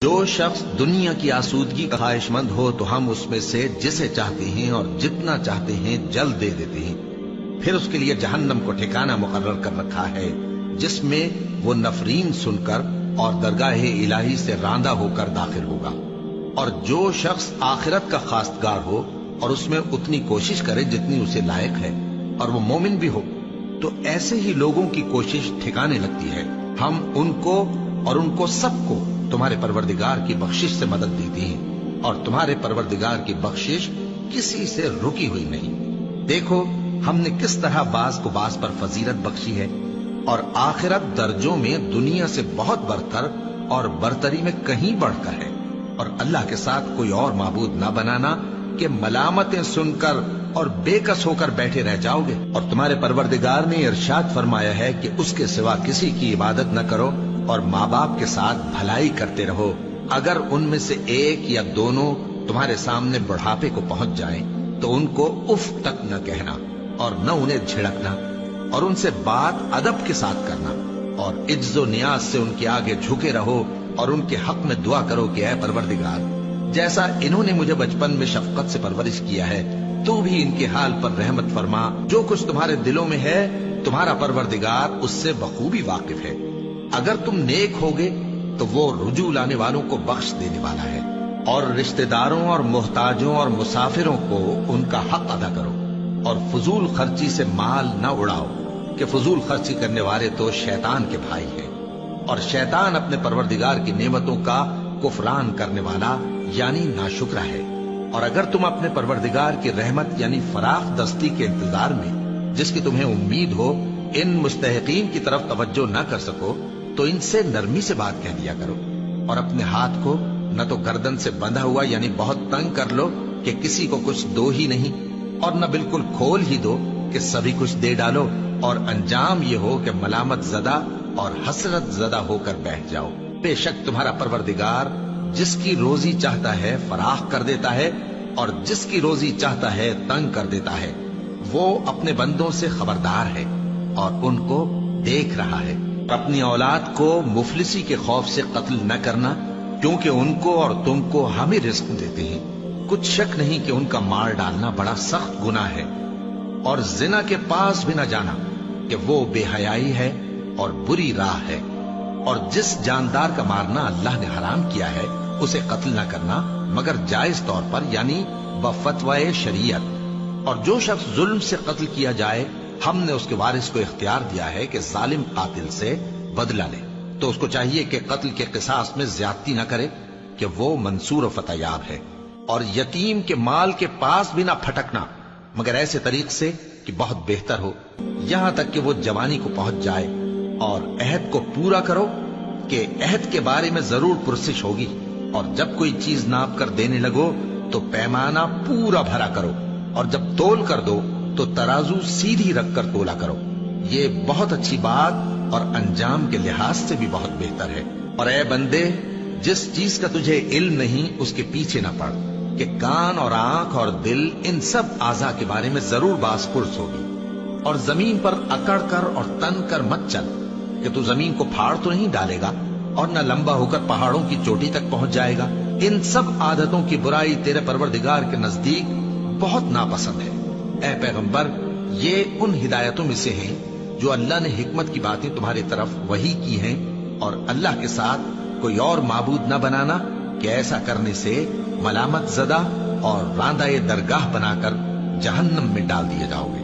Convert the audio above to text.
جو شخص دنیا کی آسودگی کا خواہش مند ہو تو ہم اس میں سے جسے چاہتے ہیں اور جتنا چاہتے ہیں جلد دے دیتے ہیں. پھر اس کے لیے جہنم کو ٹھکانہ مقرر کر رکھا ہے جس میں وہ نفرین سن کر اور درگاہ الہی سے راندہ ہو کر داخل ہوگا. اور جو شخص آخرت کا خواستگار ہو اور اس میں اتنی کوشش کرے جتنی اسے لائق ہے اور وہ مومن بھی ہو تو ایسے ہی لوگوں کی کوشش ٹھکانے لگتی ہے. ہم ان کو اور ان کو سب کو تمہارے پروردگار کی بخشش سے مدد دیتی ہیں اور تمہارے پروردگار کی بخشش کسی سے رکی ہوئی نہیں. دیکھو ہم نے کس طرح بعض کو بعض پر فضیلت بخشی ہے اور آخرت درجوں میں دنیا سے بہت برتر اور برتری میں کہیں بڑھ کر ہے. اور اللہ کے ساتھ کوئی اور معبود نہ بنانا کہ ملامتیں سن کر اور بے کس ہو کر بیٹھے رہ جاؤ گے. اور تمہارے پروردگار نے ارشاد فرمایا ہے کہ اس کے سوا کسی کی عبادت نہ کرو اور ماں باپ کے ساتھ بھلائی کرتے رہو. اگر ان میں سے ایک یا دونوں تمہارے سامنے بڑھاپے کو پہنچ جائیں تو ان کو اف تک نہ کہنا اور نہ انہیں جھڑکنا اور ان سے بات ادب کے ساتھ کرنا اور عجز و نیاز سے ان کے آگے جھکے رہو اور ان کے حق میں دعا کرو کہ اے پروردگار جیسا انہوں نے مجھے بچپن میں شفقت سے پرورش کیا ہے تو بھی ان کے حال پر رحمت فرما. جو کچھ تمہارے دلوں میں ہے تمہارا پروردگار اس سے بخوبی واقف ہے. اگر تم نیک ہوگے تو وہ رجوع لانے والوں کو بخش دینے والا ہے. اور رشتہ داروں اور محتاجوں اور مسافروں کو ان کا حق ادا کرو اور فضول خرچی سے مال نہ اڑاؤ کہ فضول خرچی کرنے والے تو شیطان کے بھائی ہیں اور شیطان اپنے پروردگار کی نعمتوں کا کفران کرنے والا یعنی ناشکرا ہے. اور اگر تم اپنے پروردگار کی رحمت یعنی فراخ دستی کے انتظار میں جس کی تمہیں امید ہو ان مستحقین کی طرف توجہ نہ کر سکو تو ان سے نرمی سے بات کہہ دیا کرو اور اپنے ہاتھ کو نہ تو گردن سے بندھا ہوا یعنی بہت تنگ کر لو کہ کسی کو کچھ دو ہی نہیں اور نہ بالکل کھول ہی دو کہ سبھی کچھ دے ڈالو اور انجام یہ ہو کہ ملامت زدہ اور حسرت زدہ ہو کر بیٹھ جاؤ. بے شک تمہارا پروردگار جس کی روزی چاہتا ہے فراخ کر دیتا ہے اور جس کی روزی چاہتا ہے تنگ کر دیتا ہے. وہ اپنے بندوں سے خبردار ہے اور ان کو دیکھ رہا ہے. اپنی اولاد کو مفلسی کے خوف سے قتل نہ کرنا کیونکہ ان کو اور تم کو ہم ہی رزق دیتے ہیں. کچھ شک نہیں کہ ان کا مار ڈالنا بڑا سخت گناہ ہے. اور زنا کے پاس بھی نہ جانا کہ وہ بے حیائی ہے اور بری راہ ہے. اور جس جاندار کا مارنا اللہ نے حرام کیا ہے اسے قتل نہ کرنا مگر جائز طور پر یعنی بفتوائے شریعت. اور جو شخص ظلم سے قتل کیا جائے ہم نے اس کے وارث کو اختیار دیا ہے کہ ظالم قاتل سے بدلہ لے تو اس کو چاہیے کہ قتل کے قصاص میں زیادتی نہ کرے کہ وہ منصور و فتح یاب ہے. اور یتیم کے مال کے پاس بھی نہ پھٹکنا مگر ایسے طریق سے کہ بہت بہتر ہو یہاں تک کہ وہ جوانی کو پہنچ جائے. اور عہد کو پورا کرو کہ عہد کے بارے میں ضرور پرسش ہوگی. اور جب کوئی چیز ناپ کر دینے لگو تو پیمانہ پورا بھرا کرو اور جب تول کر دو تو ترازو سیدھی رکھ کر تولا کرو. یہ بہت اچھی بات اور انجام کے لحاظ سے بھی بہت بہتر ہے. اور اے بندے جس چیز کا تجھے علم نہیں اس کے پیچھے نہ پڑ کہ کان اور آنکھ اور دل ان سب اعضاء کے بارے میں ضرور باز پرس ہوگی. اور زمین پر اکڑ کر اور تن کر مت چل کہ تو زمین کو پھاڑ تو نہیں ڈالے گا اور نہ لمبا ہو کر پہاڑوں کی چوٹی تک پہنچ جائے گا. ان سب عادتوں کی برائی تیرے پروردگار کے نزدیک بہت ناپسند ہے. اے پیغمبر یہ ان ہدایتوں میں سے ہیں جو اللہ نے حکمت کی باتیں تمہاری طرف وحی کی ہیں. اور اللہ کے ساتھ کوئی اور معبود نہ بنانا کہ ایسا کرنے سے ملامت زدہ اور راندہ درگاہ بنا کر جہنم میں ڈال دیے جاؤ گے.